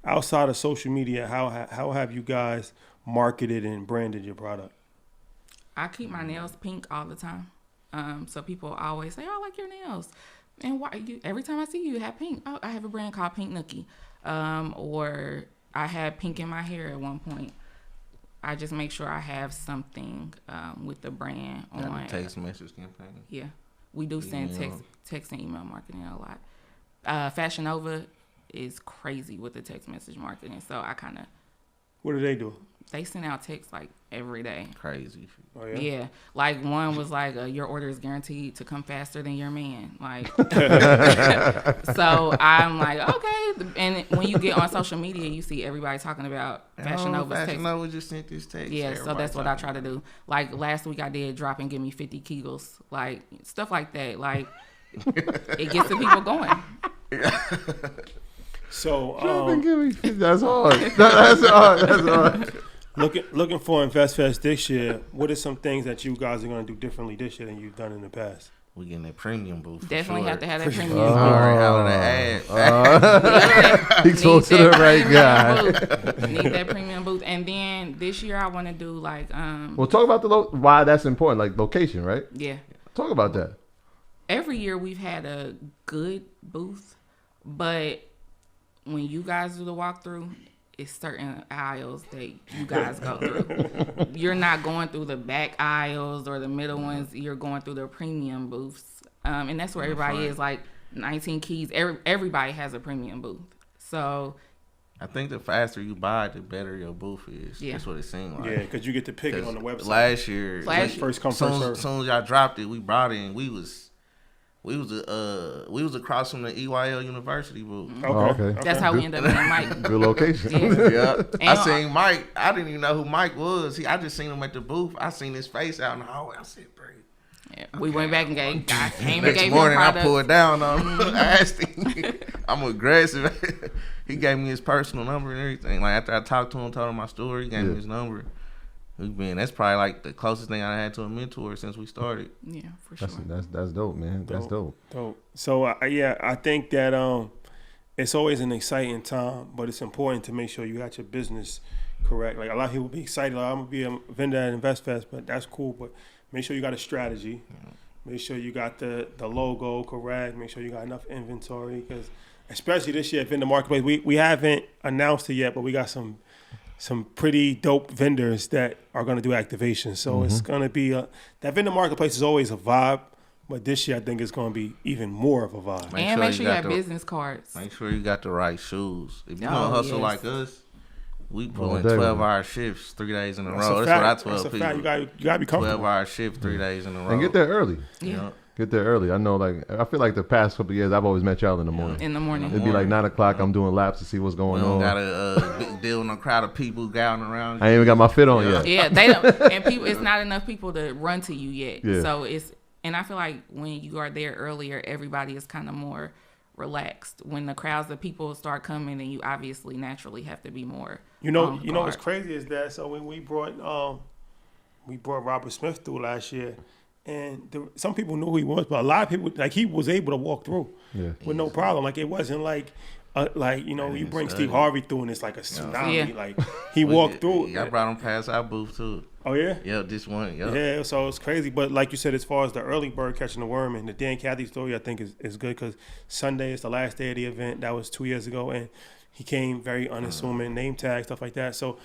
outside of social media, how have you guys marketed and branded your product? I keep my nails pink all the time. So people always say, "Oh, I like your nails." And why every time I see you, you have pink. Oh, I have a brand called Pink Nookie. Or I had pink in my hair at one point. I just make sure I have something with the brand on. Text message campaign. Yeah. We do send text and email marketing a lot. Fashion Nova is crazy with the text message marketing. So I kind of... What do they do? They send out texts like every day. Crazy. Oh, yeah? Yeah. Like one was like, your order is guaranteed to come faster than your man. Like, so I'm like, okay. And when you get on social media, you see everybody talking about Fashion Nova's text. Fashion Nova just sent this text. Yeah, so that's what I try to do. Like last week I did drop and give me 50 Kegels. Like stuff like that. Like it gets the people going. So that's hard. That's hard. Looking for Invest Fest this year, what are some things that you guys are going to do differently this year than you've done in the past? We getting that premium booth. Definitely sure. have to have that premium booth. Out of the ad. He spoke to the right guy. Need that premium booth. And then this year I want to do like... Well, talk about why that's important, like location, right? Yeah. Talk about that. Every year we've had a good booth, but when you guys do the walkthrough, it's certain aisles that you guys go through. You're not going through the back aisles or the middle ones. You're going through the premium booths. And that's where everybody is, like 19 Keys. Everybody has a premium booth. So I think the faster you buy, the better your booth is. Yeah. That's what it seemed like. Yeah, because you get to pick it on the website. Last year, first come, first serve. As soon as y'all dropped it, we brought it in. We was across from the EYL University booth. Okay. That's how we ended up getting Mike. Good location. Yeah. I seen Mike. I didn't even know who Mike was. I just seen him at the booth. I seen his face out in the hallway. I said, "Bro." Yeah, we went back and gave. I came and Next gave morning, him I pulled down on him. I asked him. I'm aggressive. He gave me his personal number and everything. Like after I talked to him, told him my story, he gave me his number. That's probably like the closest thing I had to a mentor since we started. Yeah, for sure. That's dope, man. That's dope. So I think that it's always an exciting time, but it's important to make sure you got your business correct. Like a lot of people be excited, like, I'm gonna be a vendor at InvestFest, but that's cool. But make sure you got a strategy. Make sure you got the logo correct. Make sure you got enough inventory, because especially this year at Vendor Marketplace, we haven't announced it yet, but we got some pretty dope vendors that are going to do activation. So it's going to be that Vendor Marketplace is always a vibe, but this year I think it's going to be even more of a vibe. Make sure you have business cards. Make sure you got the right shoes. If you don't hustle like us, we pulling 12-hour shifts 3 days in a row. That's what I tell people. You got to be comfortable. 12-hour shift 3 days in a row. And get there early. Yeah. Get there early. I know, I feel like the past couple of years, I've always met y'all in the morning. In the morning. It'd be like 9 o'clock. I'm doing laps to see what's going on. Got to deal with a crowd of people gathering around. I ain't even got my fit on yet. Yeah, they don't. And people, it's not enough people to run to you yet. Yeah. So and I feel like when you are there earlier, everybody is kind of more relaxed. When the crowds of people start coming, then you obviously naturally have to be more. You know what's crazy is that when we brought Robert Smith through last year. And some people knew who he was, but a lot of people, like, he was able to walk through with no problem. Like, it wasn't like you bring Steve Harvey through and it's like a tsunami. Yeah. Like, he walked through. I brought him past our booth, too. Oh, yeah? Yeah, this one, Yeah, so it's crazy. But like you said, as far as the early bird catching the worm and the Dan Cathy story, I think is good, because Sunday is the last day of the event. That was 2 years ago, and he came very unassuming, name tag, stuff like that. So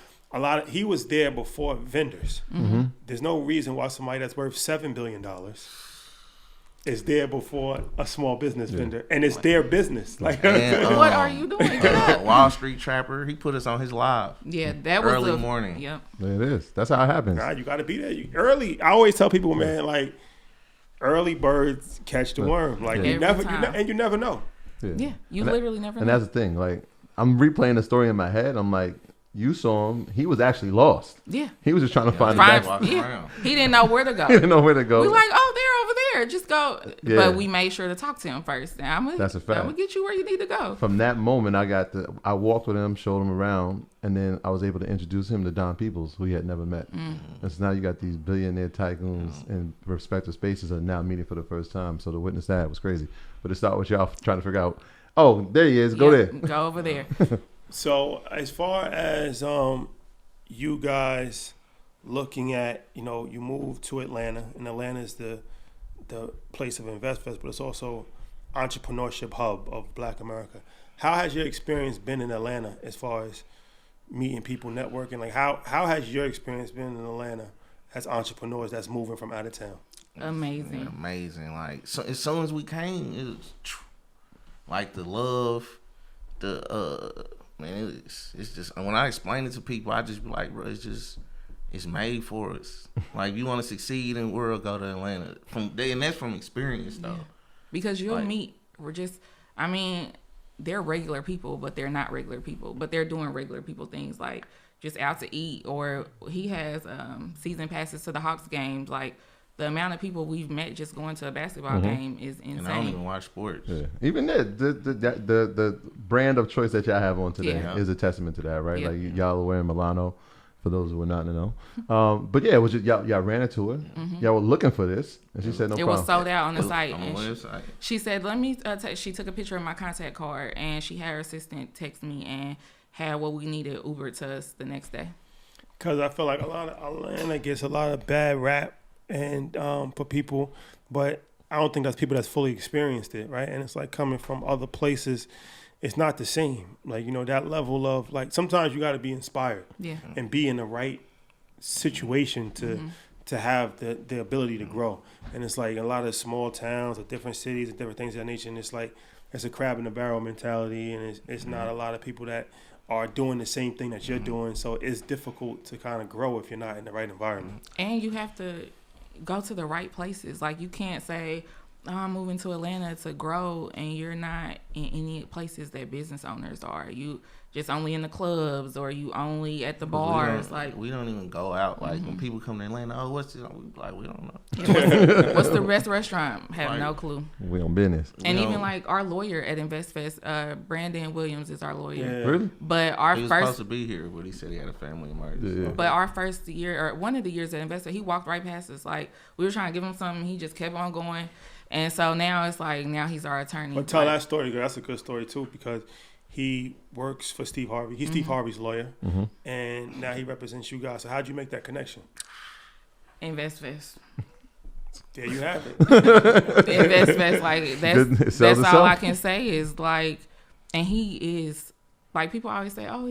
he was there before vendors. Mm-hmm. There's no reason why somebody that's worth $7 billion is there before a small business vendor, and it's their business. Like, what are you doing? Get up. Wall Street Trapper, he put us on his live. Yeah, that was early morning. Yep, it is. That's how it happens. Nah, you got to be there early. I always tell people, man, like, early birds catch the worm. Like, you never know. Yeah, you literally never know. And that's the thing. Like, I'm replaying the story in my head. I'm like, you saw him. He was actually lost. Yeah. He was just trying to find the back. Yeah. He didn't know where to go. He didn't know where to go. We like, oh, they're over there. Just go. Yeah. But we made sure to talk to him first. That's a fact. I'm going to get you where you need to go. From that moment, I walked with him, showed him around, and then I was able to introduce him to Don Peoples, who he had never met. Mm. And so now you got these billionaire tycoons in respective spaces are now meeting for the first time. So to witness that was crazy. But it started with y'all trying to figure out, oh, there he is. Go there. Go over there. So as far as you guys looking at, you know, you moved to Atlanta, and Atlanta is the place of InvestFest, but it's also entrepreneurship hub of Black America. How has your experience been in Atlanta as far as meeting people, networking? Like how has your experience been in Atlanta as entrepreneurs that's moving from out of town? Amazing. Yeah, amazing. Like so, as soon as we came, it was like the love, man. It's just when I explain it to people, I just be like, bro, it's made for us. Like if you want to succeed in the world, go to Atlanta. And that's from experience though. Yeah. Because you'll meet. They're regular people, but they're not regular people. But they're doing regular people things like just out to eat, or he has season passes to the Hawks games. Like the amount of people we've met just going to a basketball game is insane. And I don't even watch sports. Yeah. Even the brand of choice that y'all have on today is a testament to that, right? Yeah. Like y'all are wearing Milano, for those who were not to know. But yeah, it was just y'all ran into it. Y'all were looking for this, and she said no it problem. was sold out on the site. On the website. She said, "Let me." She took a picture of my contact card, and she had her assistant text me and had what we needed Uber to us the next day. Because I feel like a lot of Atlanta gets a lot of bad rap and for people, but I don't think that's people that's fully experienced it, right? And it's like coming from other places, it's not the same. Like, you know, that level of like sometimes you got to be inspired, and be in the right situation to have the ability to grow. And it's like a lot of small towns or different cities and different things of that nature. And it's like it's a crab in the barrel mentality, and it's not a lot of people that are doing the same thing that you're doing. So it's difficult to kind of grow if you're not in the right environment. And you have to go to the right places. Like you can't say, oh, I'm moving to Atlanta to grow, and you're not in any places that business owners are. You just only in the clubs, or you only at the bars. We don't even go out. Like when people come to Atlanta, oh, what's this? We like, we don't know. What's the best restaurant? Have no clue. We on business. And even like our lawyer at InvestFest, Brandon Williams is our lawyer. Yeah. Really? But our He was first, supposed to be here, but he said he had a family emergency. Yeah. but our first year, or one of the years at InvestFest, he walked right past us. Like we were trying to give him something, he just kept on going. And so now it's like, now he's our attorney. But tell that story, 'cause that's a good story too, because he works for Steve Harvey. He's Steve Harvey's lawyer, and now he represents you guys. So how'd you make that connection? InvestFest. There you have it. InvestFest, like that's all I can say is like, and he is like, people always say, oh,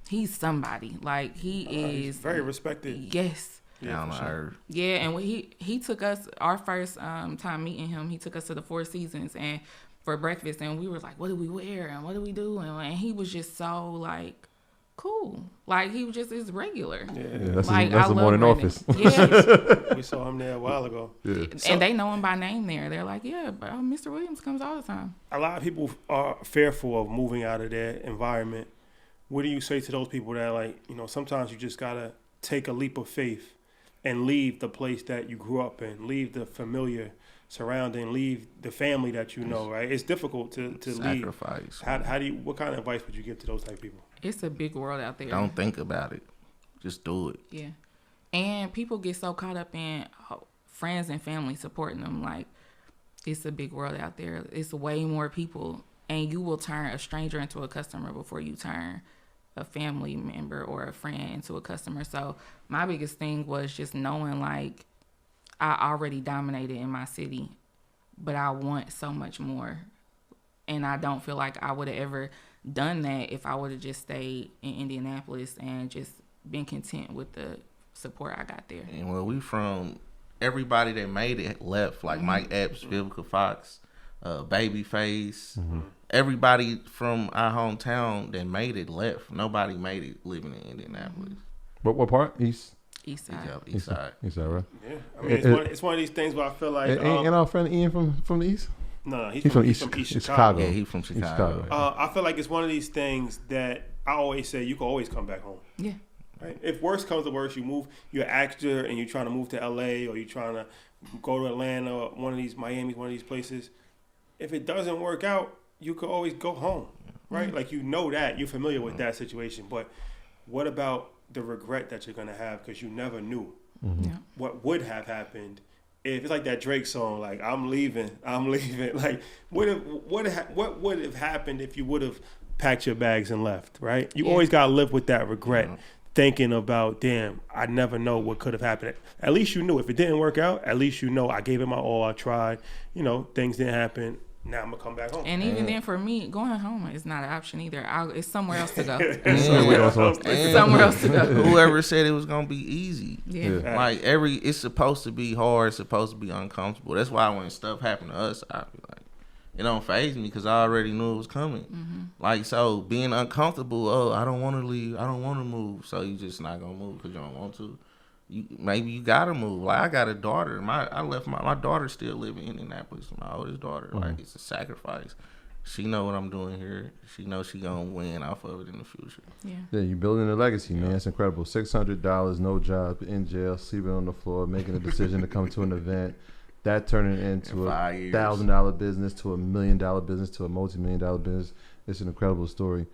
he's somebody. Like he is He's very respected. Yes. Down for on sure. earth. Yeah, and when he took us our first time meeting him, he took us to the Four Seasons and for breakfast, and we were like, what do we wear and what do we do? And he was just so like cool. Like he was just is regular. Yeah. That's Like the I love morning Brandon. office. Yeah. We saw him there a while ago. Yeah. So- And they know him by name there. They're like, yeah, but Mr. Williams comes all the time. A lot of people are fearful of moving out of their environment. What do you say to those people that, like, you know, sometimes you just gotta take a leap of faith and leave the place that you grew up in, leave the familiar surrounding, leave the family that you know, right? It's difficult to leave. Sacrifice. How do you? What kind of advice would you give to those type of people? It's a big world out there. Don't think about it. Just do it. Yeah. And people get so caught up in friends and family supporting them. Like, it's a big world out there. It's way more people. And you will turn a stranger into a customer before you turn a family member or a friend into a customer. So my biggest thing was just knowing, like, I already dominated in my city, but I want so much more. And I don't feel like I would have ever done that if I would have just stayed in Indianapolis and just been content with the support I got there. And where we from, everybody that made it left. Like Mike Epps, Vivica Fox, Babyface. Everybody from our hometown that made it left. Nobody made it living in Indianapolis. But what part? East East side. East side. East side, right? Yeah, I mean, it's one of these things where I feel like And our friend Ian from the East? no, He's from East Chicago. Yeah, he from Chicago. I feel like it's one of these things that I always say you can always come back home. Yeah. Right? If worse comes to worse, you move, you're an actor and you're trying to move to LA or you're trying to go to Atlanta or one of these Miami, one of these places. If it doesn't work out, you could always go home, right? Like you know that, you're familiar with that situation. But what about the regret that you're gonna have because you never knew Yeah. what would have happened if it's like that Drake song, like I'm leaving. Like what would have happened if you would have packed your bags and left, right? You Yeah. always got to live with that regret, thinking about, damn, I never know what could have happened. At least you knew. If it didn't work out, at least you know I gave it my all. I tried. You know, things didn't happen. Now I'm going to come back home. And even then, for me, going home is not an option either. It's somewhere else to go. Somewhere else. Somewhere else to go. Whoever said it was gonna be easy. Yeah. Like it's supposed to be hard. It's supposed to be uncomfortable. That's why when stuff happened to us, I be like, it don't faze me because I already knew it was coming. Mm-hmm. Like, so being uncomfortable. Oh, I don't want to leave. I don't want to move. So you just not gonna move because you don't want to. Maybe you gotta move. Like, I got a daughter. I left my daughter still living in Indianapolis. My oldest daughter. Like, it's a sacrifice. She know what I'm doing here. She knows she gonna win off of it in the future. Yeah. You're building a legacy, man. It's incredible. $600, no job, in jail, sleeping on the floor, making a decision to come to an event. That turning into a $1,000 business, to $1 million business, to a multi-million-dollar business. It's an incredible story.